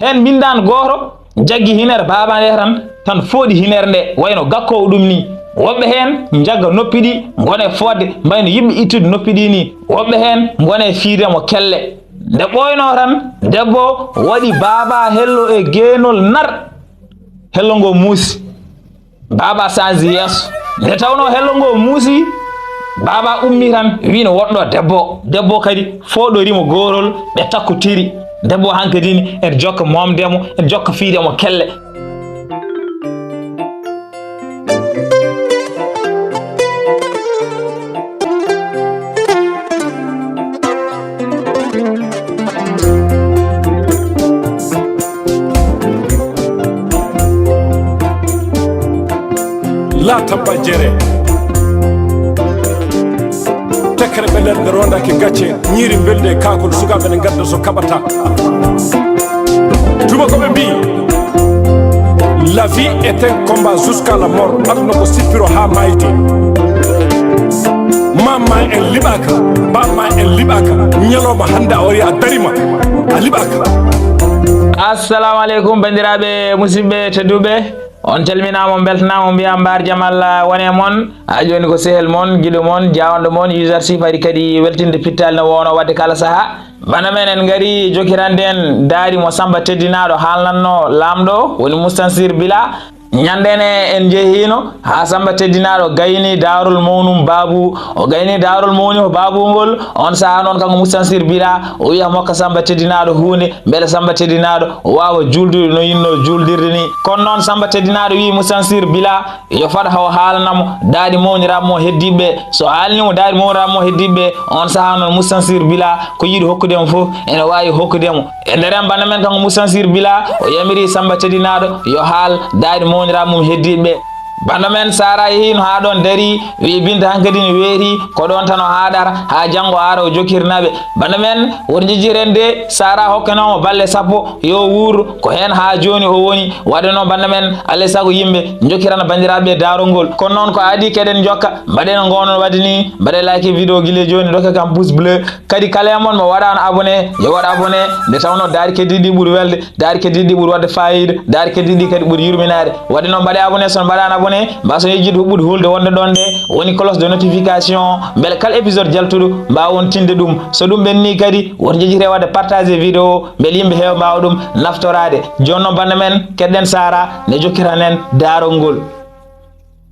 hen bindan goto jaggi hinere baba nde tan foodi hinere nde wayno gakkowo ɗum ni. woɓɓe hen jagga noppi ɗi gone fodde mbayno yimɓe ittude noppi ɗi ni. woɓɓe hen gone fiidemo kelle. nde ɓoyno tan debbo waɗi baba hello e geenol nar. hello ngo muusi, baba sanji yeeso. nde tawno hello ngo muusi, baba ummi tan wino woɗɗo debbo kadi foɗorimo gorol ɓe takkotiri. debbo hankadini en jokka momdemo en jokka fiidemo kelle. la tabba jere tekere ɓe nder rondake gacce ñiiri belde e kakol sukaɓe ne gadda so kaɓata. tuma koɓe mbi la vie est un combat jusqu'à la mort. aduna ko sippiro ha mayde. mamma en liɓaka, bamma en liɓaka, ñalawma hande a wari a darima a liɓaka. assalamu aleykum bandiraɓe musidɓe tedduɓe, on calminama beltanama mbiya mbar jaam Allah wone moon. ha joni ko sehel moon guiɗo moon jawanɗo moon user sifari kadi weltinde pittal ne wowno wadde kala saaha. bana men en gari jokirande en daari mo Samba teddinaɗo haalnanno lamɗo woni Moustansir Bila. ñandene en jehino ha Samba teddinaɗo gayni darol mawnum babu o gayni darol mawni ko babugol. on saaha noon kanko Moustansir Bila o wiya mokka Samba teddinaɗo hunde beele Samba teddinaɗo o wawa juldude no yinno juldirde ni. kono noon Samba teddinaɗo wi Moustansir Bila yo faad haw haalanamo daadi mawniraɓe heddiɓe. so haalnimo daadi mawniraɓe heddiɓe on saaha noon Moustansir Bila ko yiiɗi hokkudemo foof ene wawi hokkudemo. e nderen bana men kanko Moustansir Bila o yamiri Samba teddinaɗo yo haal daadi mum heddiɓe. banda men Sara yehino ha ɗon dari wi Binta hankadi ne weeri ko ɗon tan o haɗara ha janggo ara o jokirnaɓe. banda men won jijirende Sara hokkanomo balle 10 yo wuuro ko hen ha joni o woni. waɗa noon banda men alay saago yimɓe jokirana bandiraɓe darolngol. kono noon ko adi keɗen jokka mbaɗen gonon wadde ni mbaɗe like vidéo guile joni dokka kam pouce bleu. kadi kala mon mo waɗano abonné yo waɗa abonné nde tawno daari keddiɗi ɓuuri welde, daari keddiɗi ɓuuri wadde fayida, daari keddiɗi kadi ɓuuri yurminade. waɗi noon mbaɗe abonné son mbaɗano abonné mbaso yejjude huɓɓude hulde wonde ɗon nde woni cloche de notification beele kala épisode jaltuɗo mbawon tinde ɗum. so ɗum ɓenni kadi woto jejjire wadde partager vidéo beele yimɓe heewa mbawa ɗum naftorade. joni noon banda men keɗɗen Sara ne jokkiran en darol ngol.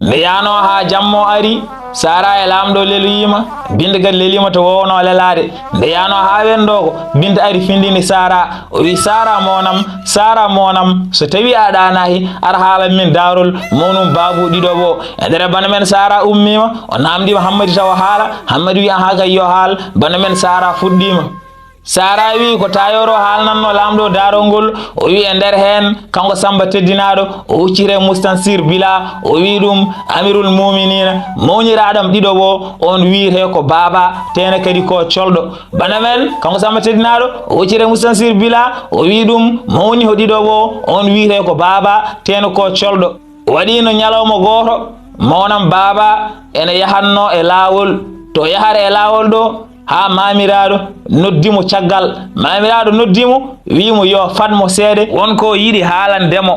nde yano ha jammo ari Sara e lamɗo leloyima, Binta kadi lelima to wowno lelade. nde yano ha wendo ko Binta ari findini Sara o wi Sara monam so tawi a ɗanahi ara haalan min darol mawnum babu ɗiɗo bo. e nder bana men Sara ummima o namdima Hammadi taw haala. Hammadi wi ha kay yo haal. bana men Sara fuɗɗima. Sara wi ko tayoro haalnanno lamɗo darol ngol o wi e nder hen kanko Samba teddinaɗo o huccire Moustansir Bila o wi ɗum amirul muminina mawniraɗam ɗiɗo bo on wiite ko baba tene kadi ko colɗo. bana men kanko Samba teddinaɗo o huccire Moustansir Bila o wi ɗum mawni ho ɗiɗo bo on wiite ko baba tene ko colɗo. waɗino ñalawma goto mawnam baba ene yahanno e lawol. to yahare e lawol ɗo ha mamiraɗo noddimo caggal. mamiraɗo noddimo wimo yo fatmo seeɗe wonko yiiɗi haalandemo.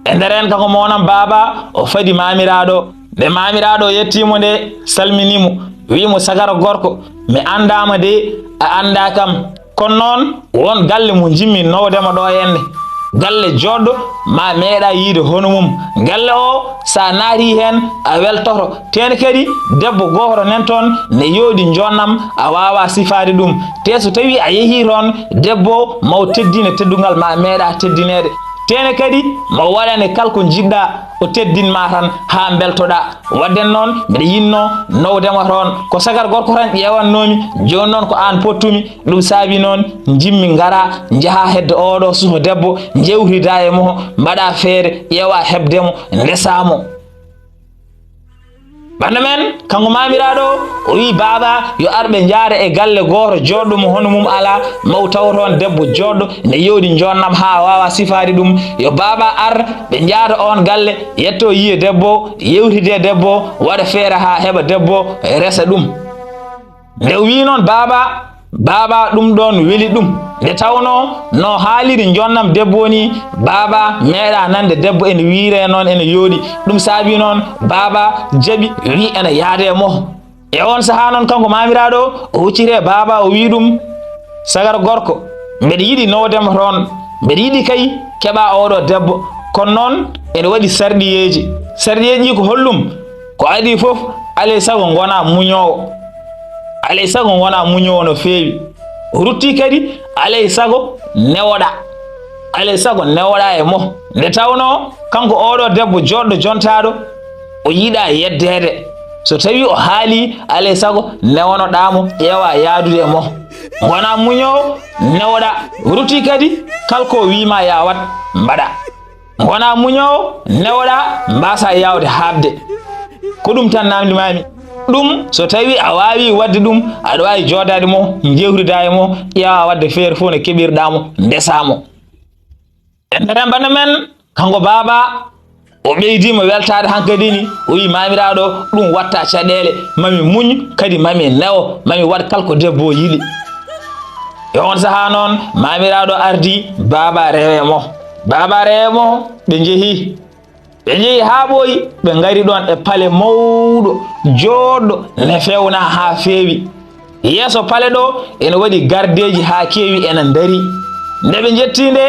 e nderen kanko mawnam baba o fadi mamiraɗo. nde mamiraɗo yettimo nde salminimo wimo sagara gorko mi andama de a anda kam. kono noon won galle mo jimmi nowdema ɗo henne, galle joɗɗo ma meeɗa yiide hono mum. galle o sa naati hen a weltoto. tene kadi debbo goto nen toon ne yooɗi jonnam a wawa sifade ɗum. te so tawi a yeehi toon debbo maw teddine teddugal ma meeɗa teddinede. tene kadi mo waɗane kalko jiɗɗa o teddinma tan ha beltoɗa. wadden noon mbiɗa yinno nowdema toon ko sagar gorko tan ƴewannomi. joni noon ko an pottumi ɗum saabi noon jimmi gara jaaha hedde oɗo suho debbo jewtida e mo mbaɗa feere ƴeewa hebdemo ndesamo. banda men kanko mamiraɗo o wi baba yo arɓe jaare e galle goto joɗɗo mo hono mum ala maw taw toon debbo joɗɗo ne yewdi jonnam ha wawa sifade ɗum. yo baba ar ɓe jaata on galle yetto yiye debbo yewtide debbo waɗa feere ha heɓa debbo resa ɗum. nde wi noon baba baba ɗum ɗon weli ɗum nde tawno no haaliri jonnam debbo ni baba meeɗa nande debbo ene wiire noon ene yooɗi ɗum saabi noon baba jaɓi wi ene yaade mo e on saha noon kanko mamiraɗo o huccite baba o wi ɗum sagar gorko mbeɗa yiɗi nowdema toon mbeɗa yiɗi kay keɓa oɗo debbo kono noon ene waɗi sarɗiyeji ko hollum ko adi fof alay sago gona muñowo alay sago gona muñowo no feewi o rutti kadi alay sago newoɗa e mo nde tawno kanko oɗo debbo joɗɗo jontaɗo o yiiɗa yeddede so tawi o haali alay sago newonoɗamo ƴeewa yaadude e mo gona muñowo newoɗa rutti kadi kalko wima ya wat mbaɗa gona muñowo newoɗa mbasa yawde habde ko ɗum tan namdimami ɗum so tawi a wawi wadde ɗum aɗa wawi jodade mo jewtida e mo ƴeewa wadde feere fof no keɓirɗamo ndesamo e nder bana men kanko baba o ɓeydima weltade hankkadi ni o wi mamiraɗo ɗum watta caɗele mami muñ kadi mami newo mami waɗ kalko debbo yiiɗi e on saha noon mamiraɗo ardi baba rewe mo ɓe jeehi ha ɓooyi ɓe gari ɗon e paale mawɗo joɗɗo ne fewna ha feewi yeeso paale ɗo ene waɗi gardeji ha keewi ene daari nde ɓe jetti nde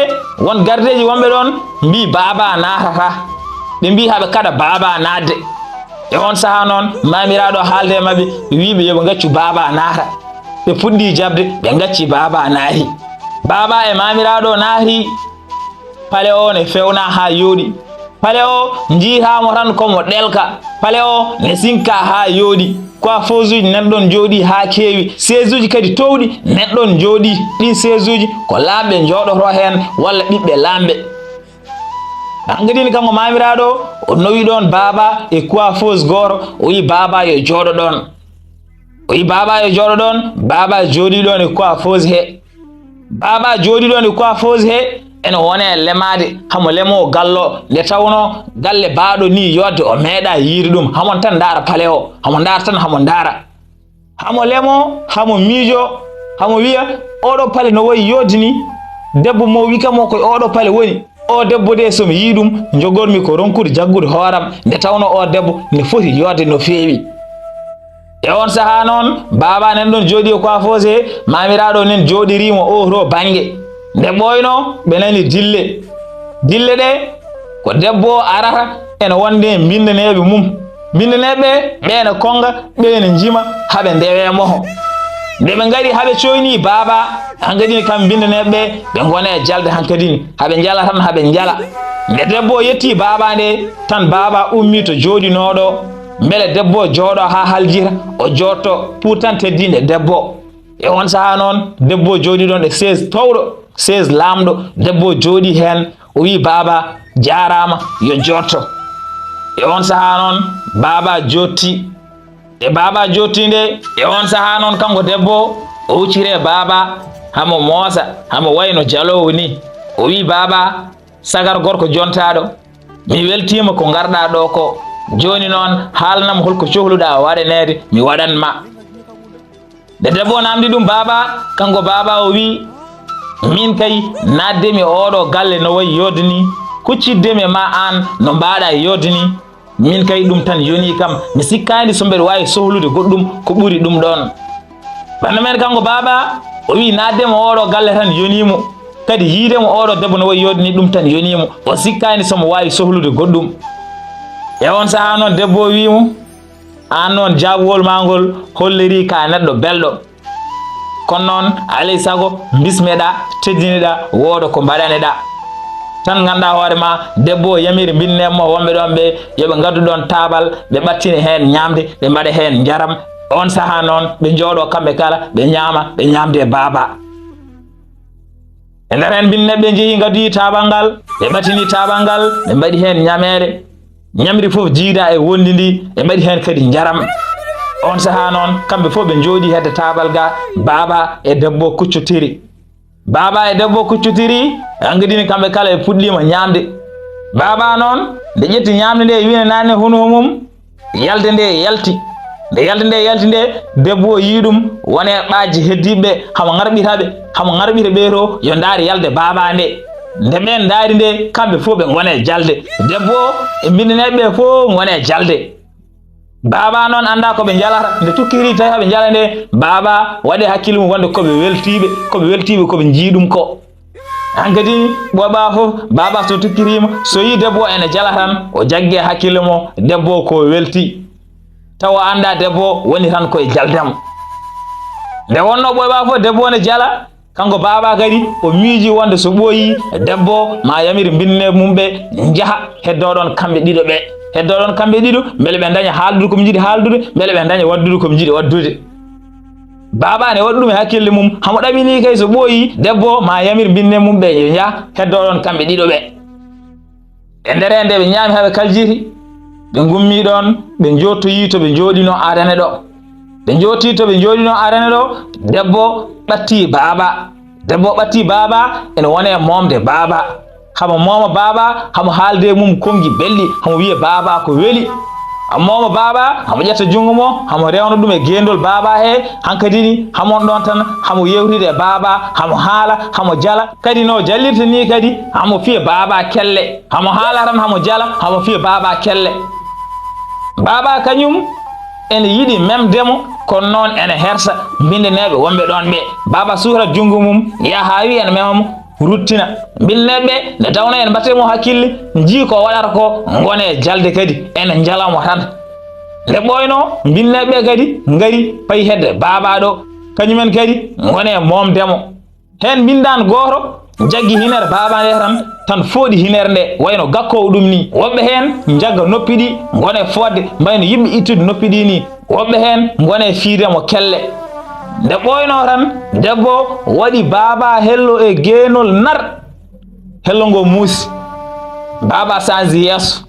won gardeji wonɓe ɗon mbi baba natata ɓe mbi haɓe kada baba nadde e on saha noon mamiraɗo haalde mabɓe wiɓe yoɓe gaccu baba naata ɓe puɗɗi jabde ɓe gacci baba naati baba e mamiraɗo naati paale o ne fewna ha yooɗi paale o jiitamo tan komo ɗelka paale o ne sinka ha yooɗi coiffeuse uji nanɗon jooɗi ha keewi siège uji kadi towɗi nanɗon jooɗi ɗin siège uji ko lamɓe jooɗoto hen walla ɓiɓɓe lamɓe hankkadini kanko mamiraɗo o nowi ɗon baba e coiffeuse goto o wi baba yo jooɗo ɗon baba jooɗi ɗon e coiffeuse he ene wone lemade hamo lemo gallo nde tawno galle baaɗo ni yodde o meeɗa yiide ɗum hamon tan daara paale o hamo daara hamo lemo hamo miijo hamo wiya oɗo paale no wayi yoddi ni debbo mo wikamo koye oɗo paale woni o debbo de somi yii ɗum jogormi ko ronkude jaggude hooram nde tawno o debbo ne foti yodde no feewi e on saha noon baba nen ɗon jooɗi e coiffeuse he mamiraɗo nen jooɗirimo o to banggue nde ɓoyno ɓe nani dille ɗe ko debbo arata ene wonde bindaneɓe mum bindaneɓe ɓene konga ɓene jima haɓe ndewe moho nde ɓe gari haɓe coyni baba hankkadini kam bindaneɓe ɓe gone jalde hankkadini haɓe jala tan haɓe jala nde debbo yetti baba nde tan baba ummi to jooɗinoɗo beele debbo jooɗo ha haljira o jotto pour tan teddinde debbo e on saha noon debbo jooɗi ɗon e 16 towɗo 16 lamɗo debbo jooɗi hen o wi baba jarama yo jotto e on saha noon baba jotti nde e on saha noon kanko debbo o huccire baba hamo moosa hamo wayno jalowo ni o wi baba sagar gorko jontaɗo mi weltima ko garɗa ɗo ko joni noon haalnam holko cohluɗa waɗanede mi waɗanma nde debbo namdi ɗum baba kanko baba o wi min kay naddemi oɗo galle no wayi yodde ni kucciddemi ma an no mbaɗa yodde ni min kay ɗum tan yoni kam mi sikkani so mbeɗa wawi sohlude goɗɗum ko ɓuuri ɗum ɗon banda men kanko baba o wi naddemo oɗo galle tan yonimo kadi yiidemo oɗo debbo no wayi yodde ni ɗum tan yonimo o sikkani somo wawi sohlude goɗɗum e on saha noon debbo wimo an noon jabuwol ma ngol holliri ka neɗɗo belɗo kono noon alay sago bismeɗa teddiniɗa wooda ko mbaɗaneɗa tan ganduɗa hoore ma debbo yamiri binnemo wonɓe ɗon ɓe yoɓe gaddu ɗon tabal ɓe ɓattini hen ñamde ɓe mbaɗa hen jaram on saha noon ɓe jooɗo kamɓe kala ɓe ñaama ɓe ñamde baba e nder hen binneɓe jeehi gadduyi tabal ngal ɓe ɓattini tabal ngal ɓe mbaɗi hen ñamere ñamri fof jiida e wondi ndi ɓe mbaɗi hen kadi jaram on saha noon kamɓe fof ɓe jooɗi hedde tabal ga baba e debbo kuccotiri hankkadini kamɓe kala ɓe puɗɗima ñamde baba noon nde ƴetti ñamde nde wine nanne huno mum yalde nde yalti nde yaltinde debbo yi ɗum wone ɓaaji heddiɓe hamo ŋarɓitaɓe hamo ŋarɓita ɓe to yo ndaari yalde baba nde nde ɓen ndaari nde kamɓe fof ɓe gone jalde debbo e bindineɓe fof gone jalde baba noon anda koɓe jalata nde tukkiri tawi haɓe jala nde baba waɗi hakkille mum wonde koɓe weltiɓe koɓe jiiɗum ko hankadi ɓoɓa fof baba so tukkirima so yi debbo ene jala tan o jaggue hakkille mo debbo ko welti tawa anda debbo woni tan koye jaldemo nde wonno ɓoɓa fof debbo ne jala kanko baba kadi o miiji wonde so ɓooyi debbo ma yamiri binne mumɓe jaaha heddoɗon kamɓe ɗiɗo ɓe heddoɗon kamɓe ɗiɗo beele ɓe daña haaldude koɓe jiiɗi haaldude beele ɓe daña waddude koɓe jiiɗi waddude baba ne waɗi ɗum e hakkille mum hamo ɗamini kay so ɓooyi debbo ma yamir binne mumɓe yo jaa heddoɗon kamɓe ɗiɗo ɓe e ndere nde ɓe ñaami haɓe kaljiti ɓe gummi ɗon ɓe jottoyi to ɓe jooɗino arane ɗo ɓe jotti to ɓe jooɗino arane ɗo debbo ɓatti baba ene wone momde baba hamo moma baba hamo haalde mum kongi belli hamo wiya baba ko weeli hamo moma baba hamo ƴetta jungo mo hamo rewna ɗum e gendol baba he hankadi ni hamon ɗon tan hamo yewtide baba hamo haala hamo jala kadi no jallirta ni kadi hamo fiya baba kelle hamo haala tan hamo jala hamo fiya baba kelle baba kañum ene yiɗi memdemo kono noon ene hersa bindeneɓe wonɓe ɗon ɓe baba suura jungo mum yaha ha wi ene memamo ruttina binneɓe nde tawno en mbattemo hakkille jii ko waɗata ko gone jalde kadi ene jalamo tan nde ɓoyno binneɓe kadi ngari payi hedde baba ɗo kañumen kadi gone momdemo hen bindan goto jaggi hinere baba nde tan fooɗi hinere nde wayno gakkowo ɗum ni woɓɓe hen jagga noppi ɗi gone fodde mbayno yimɓe ittude noppi ɗi ni woɓɓe hen gone fiidemo kelle nde ɓoyno tan debbo waɗi baba hello e geenol nar hello ngo muusi baba sanji yeeso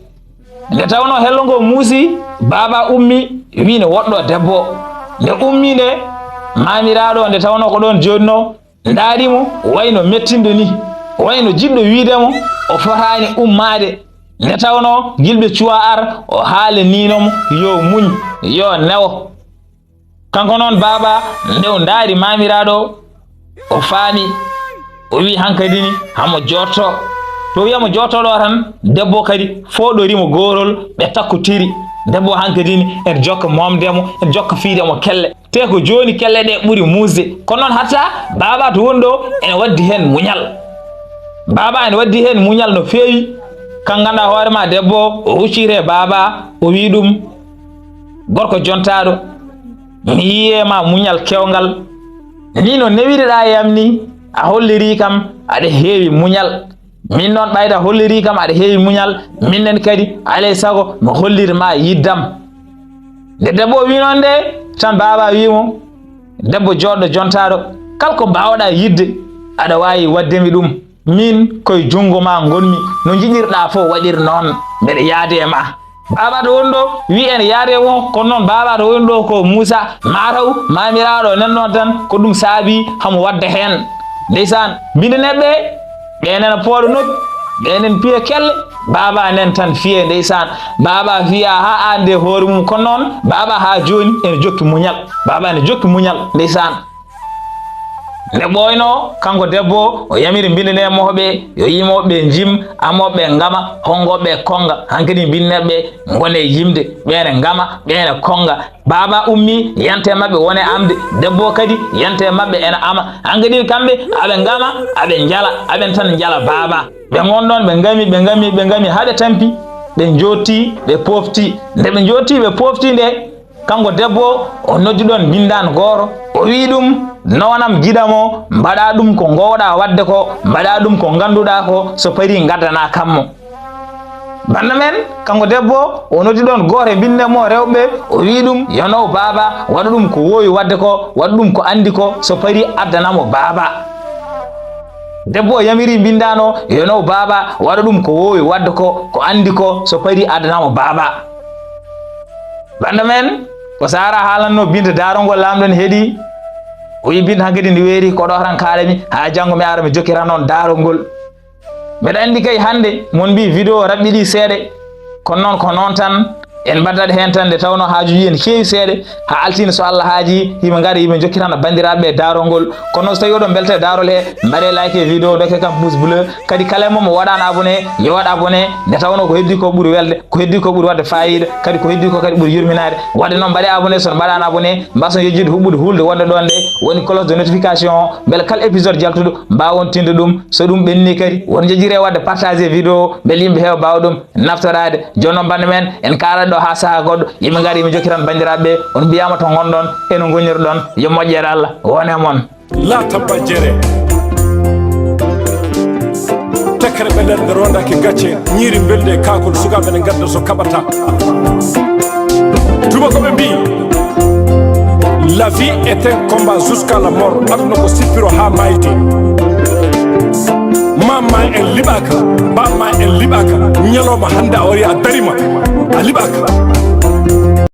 nde tawno hello ngo muusi baba ummi wi ne woɗɗo debbo nde ummi nde mamiraɗo nde tawno ko ɗon jooɗino ndaarimo wayno mettindo ni wayno jiɗɗo wiidemo o fotani ummade nde tawno gilɓe cuwa ar o haale ninomo yo muñ yo newo kanko noon baba nde o ndaari mamiraɗo o faami o wi hankadi ni hamo jotto to wiyamo jottoɗo tan debbo kadi foɗorimo gorol ɓe takkotiri debbo hankadi ni en jokka momdemo en jokka fiidemo kelle te ko joni kelle ɗe ɓuuri muusde kono noon hatta baba to woni ɗo ene waddi hen muñal baba ene waddi hen muñal no feewi kan ganduɗa hoorema debbo o huccite baba o wi ɗum gorko jontaɗo mi yiyema muñal kewgal ni no newiɗeɗa yam ni a holliri kam aɗa heewi muñal min noon ɓayda holliri kam aɗa heewi muñal minnen kadi alay saago mi hollirma yiddam nde debbo wi noon nde tan baba wimo debbo joɗɗo jontaɗo kala ko mbawɗa yidde aɗa wawi waddemi ɗum min koye jungo ma gonmi no jiɗirɗa fof waɗir noon mbeɗa yaade e ma baba to woni ɗo wi ene yaade mo kono noon baba to woni ɗo ko Moussa mataw mamiraɗo nen noon tan ko ɗum saabi hamo wadda hen ndeysan bindeneɓe ɓenena pooɗo noppi ɓenen piya kelle baba nen tan fiye ndeysan baba fiya ha ande hoore mum kono noon baba ha joni ene jokki muñal baba ene jokki muñal ndeysan nde ɓoyno kanko debbo o yamiri bindenemoɓe yo yimoɓe jim amoɓe ngama hongoɓe konga hankkadi binneɓe gone yimde ɓene ngama ɓene konga baba ummi yante mabɓe wone amde debbo kadi yante mabɓe ene ama hankkadi kamɓe aɓe ngama aɓe jala aɓen tan jala baba ɓe gonɗon ɓe gami haɓe tampi ɓe jotti ɓe pofti nde ɓe jotti ɓe pofti nde kanko debbo o noddi ɗon bindan goto o wi ɗum nonam giɗamo mbaɗa ɗum ko gowɗa wadde ko mbaɗa ɗum ko ganduɗa ko so pari gaddana kammo banda men kanko debbo o noddi ɗon goto e bindemo rewɓe o wi ɗum yono baba waɗa ɗum ko wowi wadde ko waɗa ɗum ko andi ko so pari addanamo baba debbo o yamiri bindano yono baba waɗa ɗum ko wowi wadde ko andi ko so pari addanamo baba banda men ko sara haalanno binde darogol lamɗon heeɗi o wi binde hankkadi ndi weeri ko ɗo tan kalami ha janggo mi ara mi jokkira noon darogol mbeɗa andi kay hande mon mbi vidéo raɓɓiɗi seeɗe kono noon ko noon tan en baddade hen tan nde tawno haajuji en keewi seeɗe ha altini so Allah haaji yimɓe gaari yimɓe jokkitana bandiraɓe darol kono so tawi oɗon belte darol he mbaɗe like vidéo dokke kam pouce bleu kadi kala mo waɗano abonné yo waɗ abonné nde tawno ko heddi ko ɓuuri welde ko heddi ko ɓuuri wadde fayida kadi ko heddi ko kadi ɓuuri yurminade wadde noon mbaɗe abonné son mbaɗano abonné mbason yejjude huɓɓude hulde wonde ɗon nde woni cloche de notification beele kala épisode jaltuɗo mbawon tinde ɗum so ɗum ɓenni kadi won jejjire wadde partager vidéo beele yimɓe heewa mbawa ɗum naftorade joni noon bande men en kalaɗo ha saaha goɗɗo yimɓe gaari yimɓe jokkiran bandiraɓe on mbiyama to gonɗon eno gonirɗon yo moƴƴere Allah wone moon la tabba jere tekkere ɓe nder nde rondaki gacce ñiiri belde e kakol sukaɓe ne gadda so kaɓata tubakoɓe mbi la vie est un combat jusqu'à la mort aduna ko sippiro ha mayde mamma en liɓaka bamma en liɓaka ñalawma hande a wari a darima a liɓaka